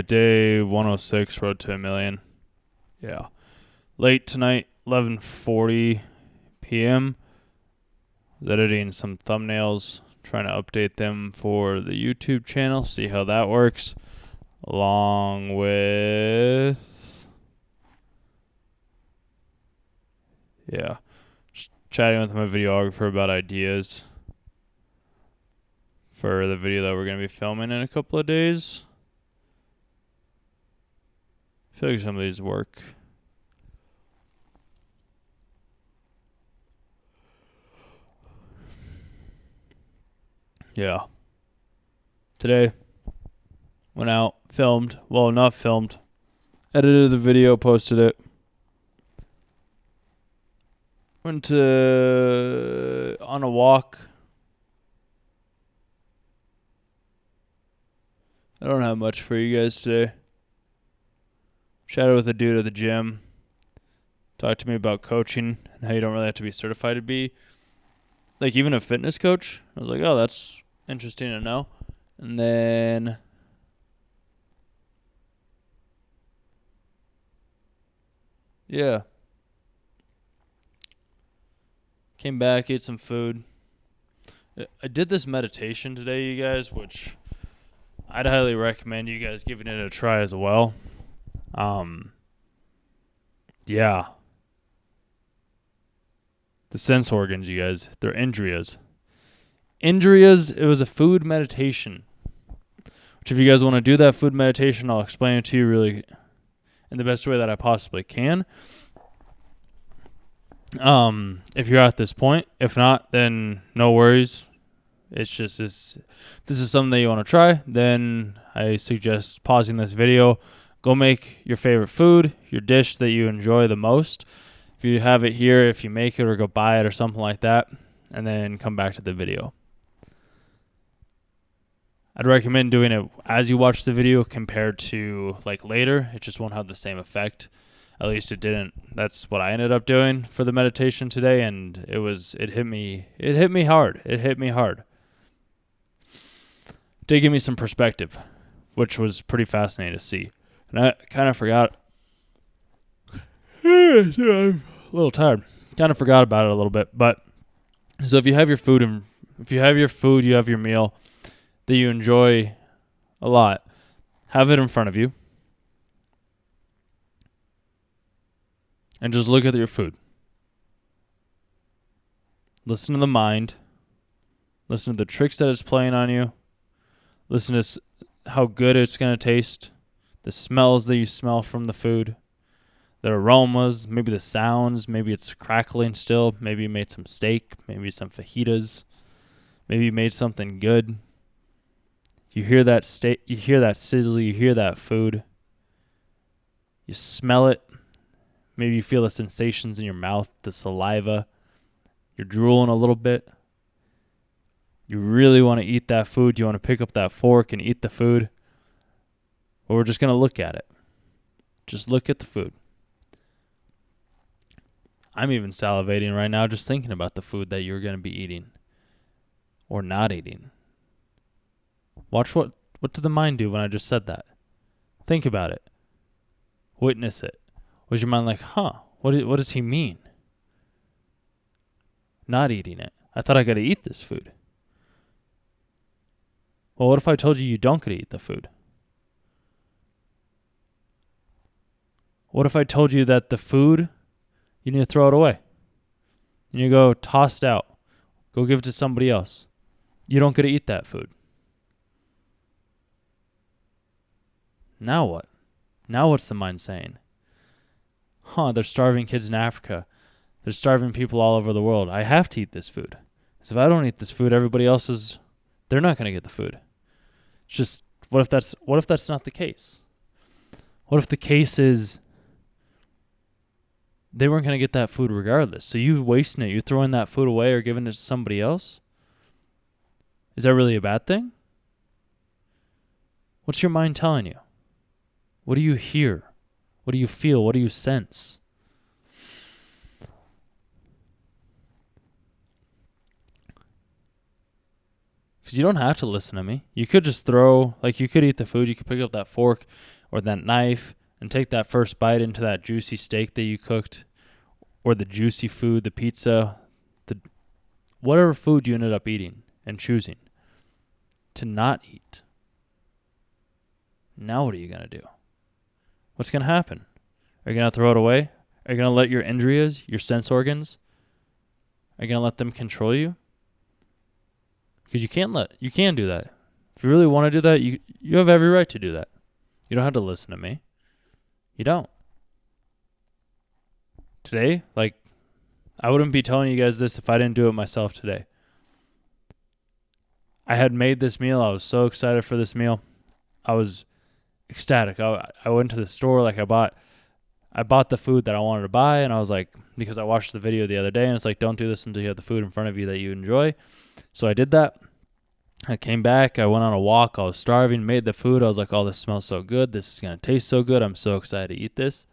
Day 106, Road to a Million. Yeah. Late tonight, 11:40 p.m. Was editing some thumbnails, trying to update them for the YouTube channel, see how that works. Along with... just chatting with my videographer about ideas for the video that we're going to be filming in a couple of days. I feel like some of these work. Yeah. Today, went out, filmed. Well, not filmed. Edited the video, posted it. Went on a walk. I don't have much for you guys today. Chatted with a dude at the gym. Talked to me about coaching and how you don't really have to be certified to be like even a fitness coach. I was like, oh, that's interesting to know. And then came back, ate some food. I did this meditation today, you guys, which I'd highly recommend you guys giving it a try as well. The sense organs, you guys, they're Indriyas. It was a food meditation. Which if you guys want to do that food meditation, I'll explain it to you really in the best way that I possibly can. If you're at this point. If not, then no worries. It's just this is something that you want to try, then I suggest pausing this video. Go make your favorite food, your dish that you enjoy the most. If you have it here, if you make it or go buy it or something like that, and then come back to the video. I'd recommend doing it as you watch the video compared to like later. It just won't have the same effect. At least it didn't. That's what I ended up doing for the meditation today, and it hit me hard. It hit me hard. Did give me some perspective, which was pretty fascinating to see. And I kind of forgot. I'm a little tired. Kind of forgot about it a little bit. But so if you have your food you have your meal that you enjoy a lot, have it in front of you. And just look at your food. Listen to the mind. Listen to the tricks that it's playing on you. Listen to how good it's going to taste. The smells that you smell from the food. The aromas, maybe the sounds. Maybe it's crackling still. Maybe you made some steak. Maybe some fajitas. Maybe you made something good. You hear that you hear that sizzle. You hear that food. You smell it. Maybe you feel the sensations in your mouth, the saliva. You're drooling a little bit. You really want to eat that food. You want to pick up that fork and eat the food. Or we're just going to look at it. Just look at the food. I'm even salivating right now just thinking about the food that you're going to be eating. Or not eating. Watch what did the mind do when I just said that? Think about it. Witness it. Was your mind like, what does he mean? Not eating it. I thought I got to eat this food. Well, what if I told you don't get to eat the food? What if I told you that the food, you need to throw it away? And you go toss it out. Go give it to somebody else. You don't get to eat that food. Now what? Now what's the mind saying? They're starving kids in Africa. They're starving people all over the world. I have to eat this food. Because if I don't eat this food, everybody else they're not going to get the food. It's just, what if that's not the case? What if the case is they weren't going to get that food regardless? So you wasting it, you throwing that food away or giving it to somebody else? Is that really a bad thing? What's your mind telling you? What do you hear? What do you feel? What do you sense? Because you don't have to listen to me. You could just you could eat the food. You could pick up that fork or that knife and take that first bite into that juicy steak that you cooked, or the juicy food, the pizza, whatever food you ended up eating and choosing to not eat. Now what are you going to do? What's going to happen? Are you going to throw it away? Are you going to let your injuries, your sense organs, are you going to let them control you? Because you can do that. If you really want to do that, you have every right to do that. You don't have to listen to me. You don't. Today, I wouldn't be telling you guys this if I didn't do it myself today. I had made this meal. I was so excited for this meal. I was ecstatic. I went to the store, I bought the food that I wanted to buy, and I was like, because I watched the video the other day, and it's like, don't do this until you have the food in front of you that you enjoy. So I did that. I came back. I went on a walk. I was starving, made the food. I was like, oh, this smells so good. This is going to taste so good. I'm so excited to eat this.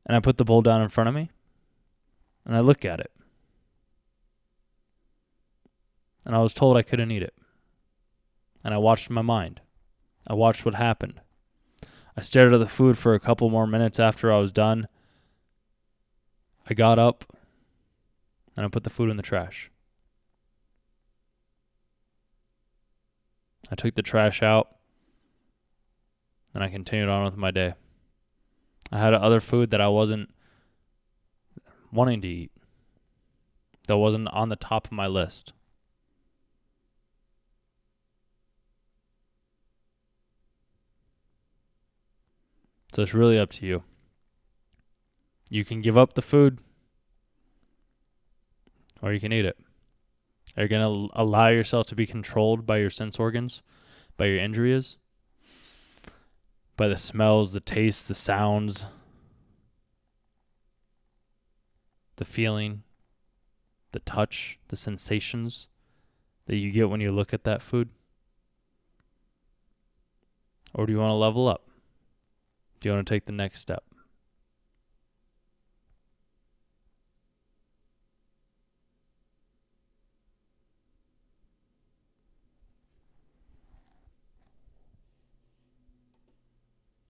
And I put the bowl down in front of me, and I look at it. And I was told I couldn't eat it. And I watched my mind. I watched what happened. I stared at the food for a couple more minutes after I was done. I got up, and I put the food in the trash. I took the trash out, and I continued on with my day. I had other food that I wasn't wanting to eat, that wasn't on the top of my list. So it's really up to you. You can give up the food, or you can eat it. Are you going to allow yourself to be controlled by your sense organs, by your injuries, by the smells, the tastes, the sounds, the feeling, the touch, the sensations that you get when you look at that food? Or do you want to level up? Do you want to take the next step?